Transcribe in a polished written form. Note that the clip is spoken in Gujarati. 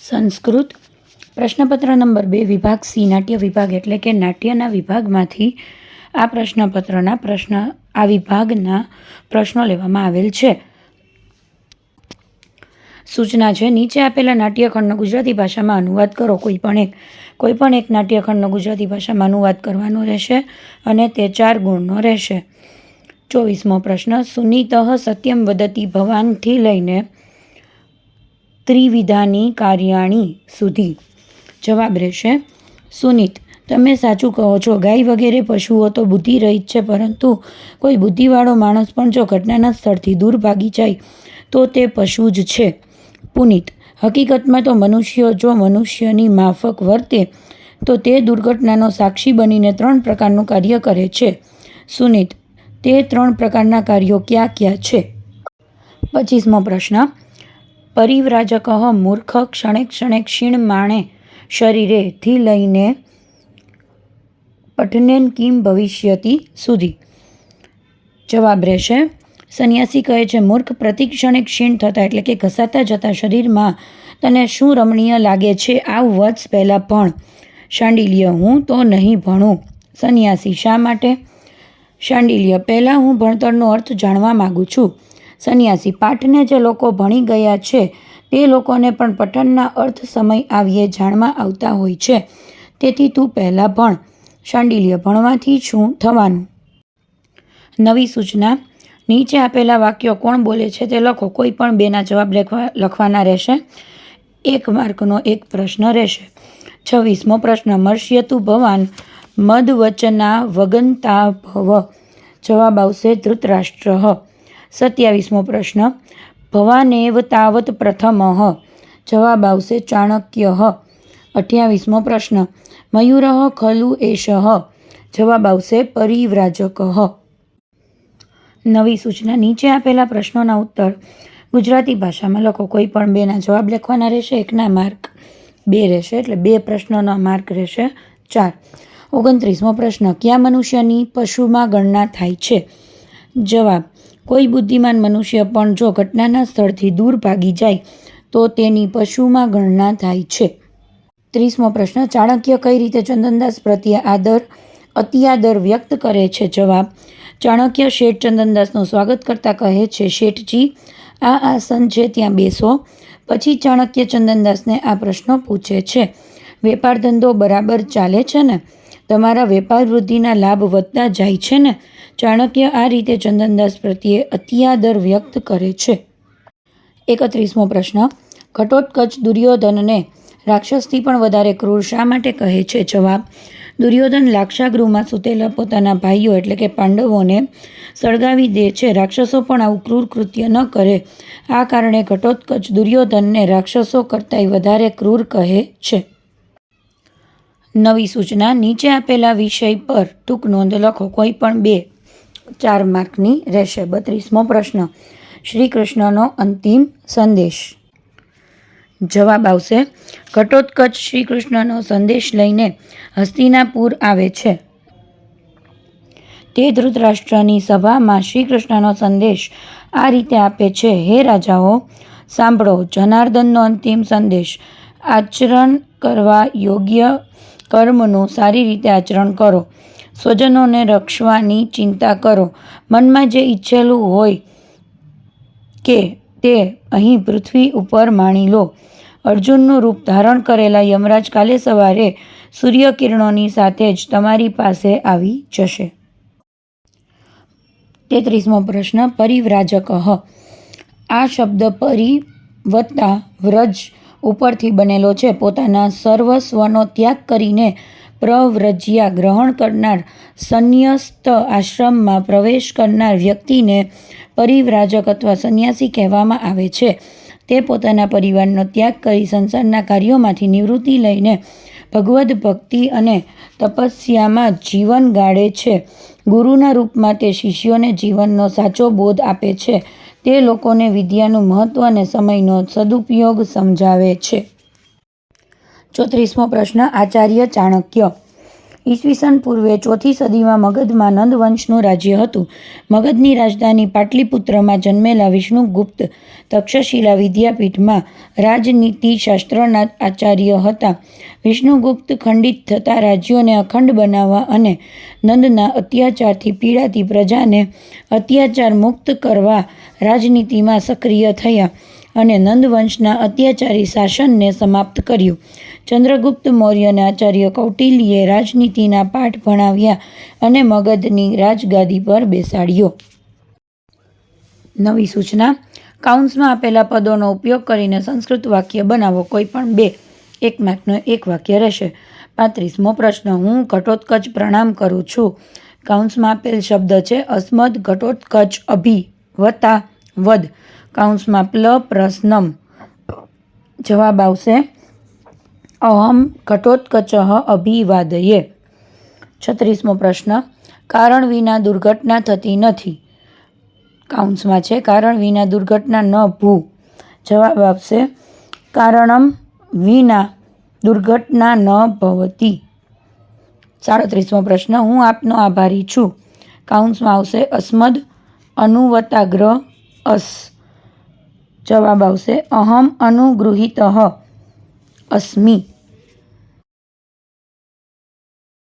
સંસ્કૃત પ્રશ્નપત્ર નંબર 2 વિભાગ સી નાટ્ય વિભાગ એટલે કે નાટ્યના વિભાગમાંથી આ વિભાગના પ્રશ્નો લેવામાં આવેલ છે. સૂચના છે, નીચે આપેલા નાટ્યખંડનો ગુજરાતી ભાષામાં અનુવાદ કરો. કોઈ પણ એક નાટ્યખંડનો ગુજરાતી ભાષામાં અનુવાદ કરવાનો રહેશે અને તે 4 ગુણનો રહેશે. 24મો પ્રશ્ન, સુનીતઃ સત્યમ વદતિ ભવાનથી લઈને ત્રિવિધાની કાર્યાણી સુધી. જવાબ રહેશે સુનીત, તમે સાચું કહો છો. ગાય વગેરે પશુઓ તો બુદ્ધિરહિત છે, પરંતુ કોઈ બુદ્ધિવાળો માણસ પણ જો ઘટનાના સ્થળથી દૂર ભાગી જાય તો તે પશુ જ છે. પુનીત, હકીકતમાં તો મનુષ્યો જો મનુષ્યની માફક વર્તે તો તે દુર્ઘટનાનો સાક્ષી બનીને 3 પ્રકારનું કાર્ય કરે છે. સુનીત, તે 3 પ્રકારના કાર્યો ક્યાં ક્યાં છે? 25મો પ્રશ્ન, પરિવ્રાજક મૂર્ખ ક્ષણે ક્ષણે ક્ષીણ માણે શરીરે થી લઈને પઠનેન કિમ ભવિષ્યતિ સુધી. જવાબ રહેશે સંન્યાસી કહે છે, મૂર્ખ, પ્રતિ ક્ષણે ક્ષીણ થતા એટલે કે ઘસાતા જતા શરીરમાં તને શું રમણીય લાગે છે? આવ વત્સ પહેલાં ભણ. શાંડિલ્ય, હું તો નહીં ભણું. સંન્યાસી, શા માટે? શાંડિલ્ય, પહેલાં હું ભણતરનો અર્થ જાણવા માગું છું. સંન્યાસી, પાઠને જે લોકો ભણી ગયા છે તે લોકોને પણ પઠનના અર્થ સમય આવ્યે જાણવા આવતા હોય છે, તેથી તું પહેલાં ભણ. શાંડિલ્ય, ભણવાથી શું થવાનું? નવી સૂચના, નીચે આપેલા વાક્યો કોણ બોલે છે તે લખો. કોઈ પણ 2ના જવાબ લખવાના રહેશે. 1 માર્કનો એક પ્રશ્ન રહેશે. 26મો પ્રશ્ન, મર્ષ્યતુ ભવાન મદવચના વગંતા ભવ. જવાબ આવશે ધૃતરાષ્ટ્ર. 27મો પ્રશ્ન, ભવાનેવ તાવત પ્રથમઃ. જવાબ આવશે ચાણક્ય. 28મો પ્રશ્ન, મયુરઃ ખલુ એષઃ. જવાબ આવશે પરિવ્રાજક. નવી સૂચના, નીચે આપેલા પ્રશ્નોના ઉત્તર ગુજરાતી ભાષામાં લખો. કોઈ પણ 2ના જવાબ લખવાના રહેશે. 1ના માર્ક 2 રહેશે, એટલે 2 પ્રશ્નોના માર્ક રહેશે 4. 29મો પ્રશ્ન, કયા મનુષ્યની પશુમાં ગણના થાય છે? જવાબ, કોઈ બુદ્ધિમાન મનુષ્ય પણ જો ઘટનાના સ્થળથી દૂર ભાગી જાય તો તેની પશુમાં ગણના થાય છે. 30મો પ્રશ્ન, ચાણક્ય કઈ રીતે ચંદનદાસ પ્રત્યે અતિઆદર વ્યક્ત કરે છે? જવાબ, ચાણક્ય શેઠ ચંદનદાસનું સ્વાગત કરતા કહે છે, શેઠજી, આ આસન છે ત્યાં બેસો. પછી ચાણક્ય ચંદનદાસને આ પ્રશ્નો પૂછે છે, વેપાર ધંધો બરાબર ચાલે છે ને? તમારા વેપાર વૃદ્ધિના લાભ વધતા જાય છે ને? ચાણક્ય આ રીતે ચંદનદાસ પ્રત્યે અતિઆદર વ્યક્ત કરે છે. 31મો પ્રશ્ન, ઘટોત્કચ દુર્યોધનને રાક્ષસથી પણ વધારે ક્રૂર શા માટે કહે છે? જવાબ, દુર્યોધન લાક્ષાગૃહમાં સૂતેલા પોતાના ભાઈઓ એટલે કે પાંડવોને સળગાવી દે છે. રાક્ષસો પણ આવું ક્રૂર કૃત્ય ન કરે. આ કારણે ઘટોત્કચ દુર્યોધનને રાક્ષસો કરતાંય વધારે ક્રૂર કહે છે. નવી સૂચના, નીચે આપેલા વિષય પર ટૂંક નોંધ લખો. કોઈ પણ 2 4 માર્કની રહેશે. 32મો પ્રશ્ન, શ્રી કૃષ્ણનો અંતિમ સંદેશ. જવાબ આવશે ઘટોત્કચ શ્રી કૃષ્ણનો સંદેશ લઈને હસ્તિનાપુર આવે છે. તે ધૃતરાષ્ટ્રની સભામાં શ્રી કૃષ્ણનો સંદેશ આ રીતે આપે છે, હે રાજાઓ, સાંભળો, જનાર્દનનો અંતિમ સંદેશ. આચરણ કરવા યોગ્ય કર્મનું સારી રીતે આચરણ કરો. સ્વજનોને રક્ષવાની ચિંતા કરો. મનમાં જે ઈચ્છેલું હોય કે તે અહીં પૃથ્વી ઉપર માણી લો. અર્જુનનું રૂપ ધારણ કરેલા યમરાજ કાલે સવારે સૂર્યકિરણોની સાથે જ તમારી પાસે આવી જશે. 33મો પ્રશ્ન, પરિવ્રાજક. આ શબ્દ પરી વત્તા વ્રજ ઉપરથી બનેલો છે. પોતાના સર્વસ્વનો ત્યાગ કરીને પ્રવ્રજ્યા ગ્રહણ કરનાર સંન્યસ્ત આશ્રમમાં પ્રવેશ કરનાર વ્યક્તિને પરિવ્રાજક અથવા સંન્યાસી કહેવામાં આવે છે. તે પોતાના પરિવારનો ત્યાગ કરી સંસારના કાર્યોમાંથી નિવૃત્તિ લઈને ભગવદ્ ભક્તિ અને તપસ્યામાં જીવન ગાળે છે. ગુરુના રૂપમાં તે શિષ્યોને જીવનનો સાચો બોધ આપે છે. તે લોકોને વિદ્યાનું મહત્વ અને સમયનો સદુપયોગ સમજાવે છે. 34મો પ્રશ્ન, આચાર્ય ચાણક્ય. ઈસવીસન પૂર્વે 4th સદીમાં મગધમાં નંદવંશનું રાજ્ય હતું. મગધની રાજધાની પાટલીપુત્રમાં જન્મેલા વિષ્ણુગુપ્ત તક્ષશિલા વિદ્યાપીઠમાં રાજનીતિશાસ્ત્રના આચાર્ય હતા. વિષ્ણુગુપ્ત ખંડિત થતા રાજ્યોને અખંડ બનાવવા અને નંદના અત્યાચારથી પીડાતી પ્રજાને અત્યાચાર મુક્ત કરવા રાજનીતિમાં સક્રિય થયા અને નંદવંશના અત્યાચારી શાસનને સમાપ્ત કર્યું. ચંદ્રગુપ્ત મૌર્યને આચાર્ય કૌટિલ્યે રાજનીતિના પાઠ ભણાવ્યા અને મગધની રાજગાદી પર બેસાડ્યો. નવી સૂચના: કાઉન્સમાં આપેલા પદોનો ઉપયોગ કરીને સંસ્કૃત વાક્ય બનાવો. કોઈ પણ 2 1 માર્કનો 1 વાક્ય રહેશે. 35મો પ્રશ્ન. હું ઘટોત્કચ પ્રણામ કરું છું. કાઉન્સમાં આપેલ શબ્દ છે અસ્મદ ઘટોત્કચ અભિ વત્તા વદ. કાઉન્સમાં પ્લ પ્રશ્નમ. જવાબ આવશે અહમ ઘટોત્કચઃ અભિવાદયે. 36મો પ્રશ્ન. કારણ વિના દુર્ઘટના થતી નથી. કાઉન્સમાં છે કારણ વિના દુર્ઘટના ન ભૂ. જવાબ આવશે કારણમ વિના દુર્ઘટના ન ભવતી. 37મો પ્રશ્ન. હું આપનો આભારી છું. કાઉન્સમાં આવશે અસ્મદ અનુવતાગ્ર અસ. જવાબ આવશે અહમ અનુગૃહીતઃ અસ્મિ.